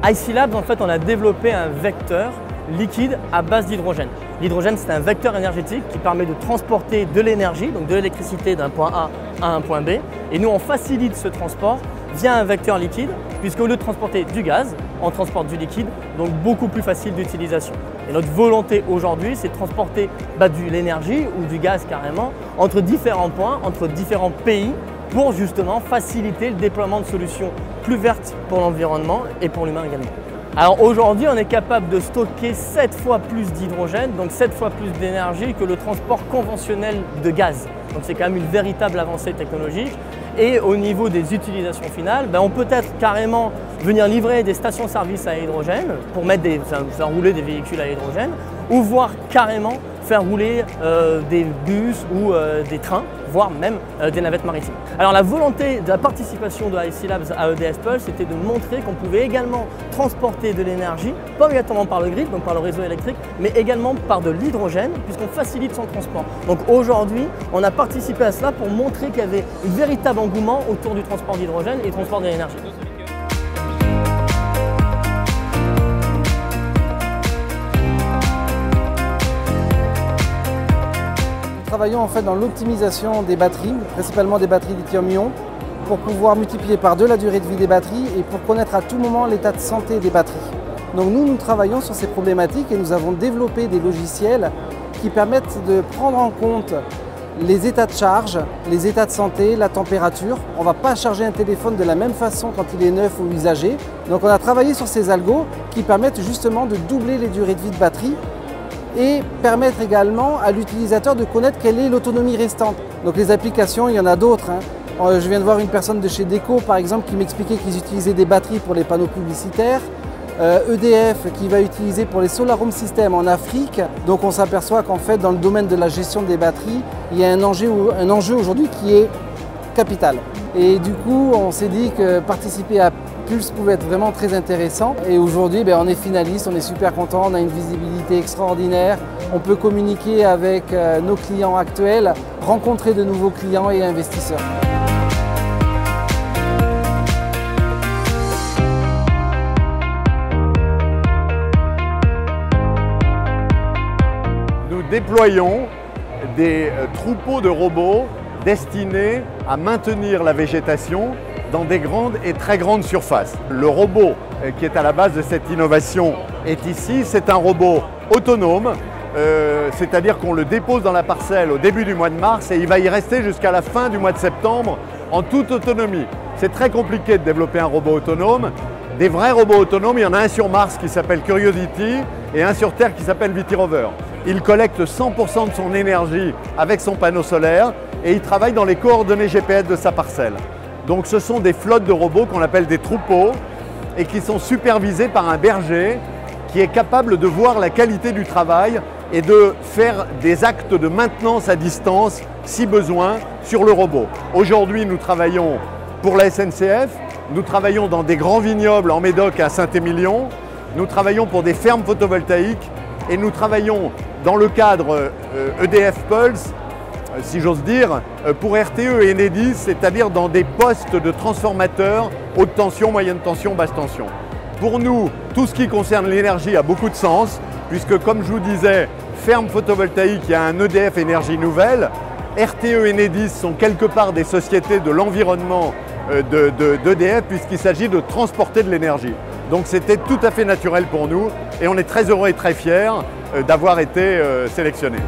IC Labs, en fait, on a développé un vecteur liquide à base d'hydrogène. L'hydrogène, c'est un vecteur énergétique qui permet de transporter de l'énergie, donc de l'électricité d'un point A à un point B. Et nous, on facilite ce transport via un vecteur liquide, puisqu'au lieu de transporter du gaz, on transporte du liquide, donc beaucoup plus facile d'utilisation. Et notre volonté aujourd'hui, c'est de transporter de l'énergie ou du gaz carrément entre différents points, entre différents pays, pour justement faciliter le déploiement de solutions plus vertes pour l'environnement et pour l'humain également. Alors aujourd'hui, on est capable de stocker 7 fois plus d'hydrogène, donc 7 fois plus d'énergie que le transport conventionnel de gaz. Donc c'est quand même une véritable avancée technologique. Et au niveau des utilisations finales, on peut être carrément venir livrer des stations-service à hydrogène pour faire rouler des véhicules à hydrogène, ou voire carrément faire rouler des bus ou des trains, voire même des navettes maritimes. Alors la volonté de la participation de IC Labs à EDF Pulse, c'était de montrer qu'on pouvait également transporter de l'énergie, pas obligatoirement par le grid, donc par le réseau électrique, mais également par de l'hydrogène, puisqu'on facilite son transport. Donc aujourd'hui, on a participé à cela pour montrer qu'il y avait un véritable engouement autour du transport d'hydrogène et du transport de l'énergie. Nous travaillons en fait dans l'optimisation des batteries, principalement des batteries lithium-ion, pour pouvoir multiplier par 2 la durée de vie des batteries et pour connaître à tout moment l'état de santé des batteries. Donc nous travaillons sur ces problématiques et nous avons développé des logiciels qui permettent de prendre en compte les états de charge, les états de santé, la température. On ne va pas charger un téléphone de la même façon quand il est neuf ou usagé. Donc on a travaillé sur ces algos qui permettent justement de doubler les durées de vie de batterie et permettre également à l'utilisateur de connaître quelle est l'autonomie restante. Donc les applications, il y en a d'autres. Je viens de voir une personne de chez Deco par exemple qui m'expliquait qu'ils utilisaient des batteries pour les panneaux publicitaires. EDF qui va utiliser pour les Solar Home Systems en Afrique. Donc on s'aperçoit qu'en fait dans le domaine de la gestion des batteries, il y a un enjeu aujourd'hui qui est capital. Et du coup on s'est dit que participer à Pulse pouvait être vraiment très intéressant. Et aujourd'hui on est finaliste, on est super content, on a une visibilité extraordinaire. On peut communiquer avec nos clients actuels, rencontrer de nouveaux clients et investisseurs. Nous déployons des troupeaux de robots destinés à maintenir la végétation dans des grandes et très grandes surfaces. Le robot qui est à la base de cette innovation est ici. C'est un robot autonome, c'est-à-dire qu'on le dépose dans la parcelle au début du mois de mars et il va y rester jusqu'à la fin du mois de septembre en toute autonomie. C'est très compliqué de développer un robot autonome. Des vrais robots autonomes, il y en a un sur Mars qui s'appelle Curiosity et un sur Terre qui s'appelle VT Rover. Il collecte 100% de son énergie avec son panneau solaire et il travaille dans les coordonnées GPS de sa parcelle. Donc ce sont des flottes de robots qu'on appelle des troupeaux et qui sont supervisés par un berger qui est capable de voir la qualité du travail et de faire des actes de maintenance à distance, si besoin, sur le robot. Aujourd'hui, nous travaillons pour la SNCF, nous travaillons dans des grands vignobles en Médoc et à Saint-Émilion, nous travaillons pour des fermes photovoltaïques et nous travaillons dans le cadre EDF Pulse, si j'ose dire, pour RTE et Enedis, c'est-à-dire dans des postes de transformateurs haute tension, moyenne tension, basse tension. Pour nous, tout ce qui concerne l'énergie a beaucoup de sens, puisque comme je vous disais, ferme photovoltaïque, il y a un EDF Énergie Nouvelle. RTE et Enedis sont quelque part des sociétés de l'environnement d'EDF, puisqu'il s'agit de transporter de l'énergie. Donc c'était tout à fait naturel pour nous et on est très heureux et très fiers d'avoir été sélectionnés.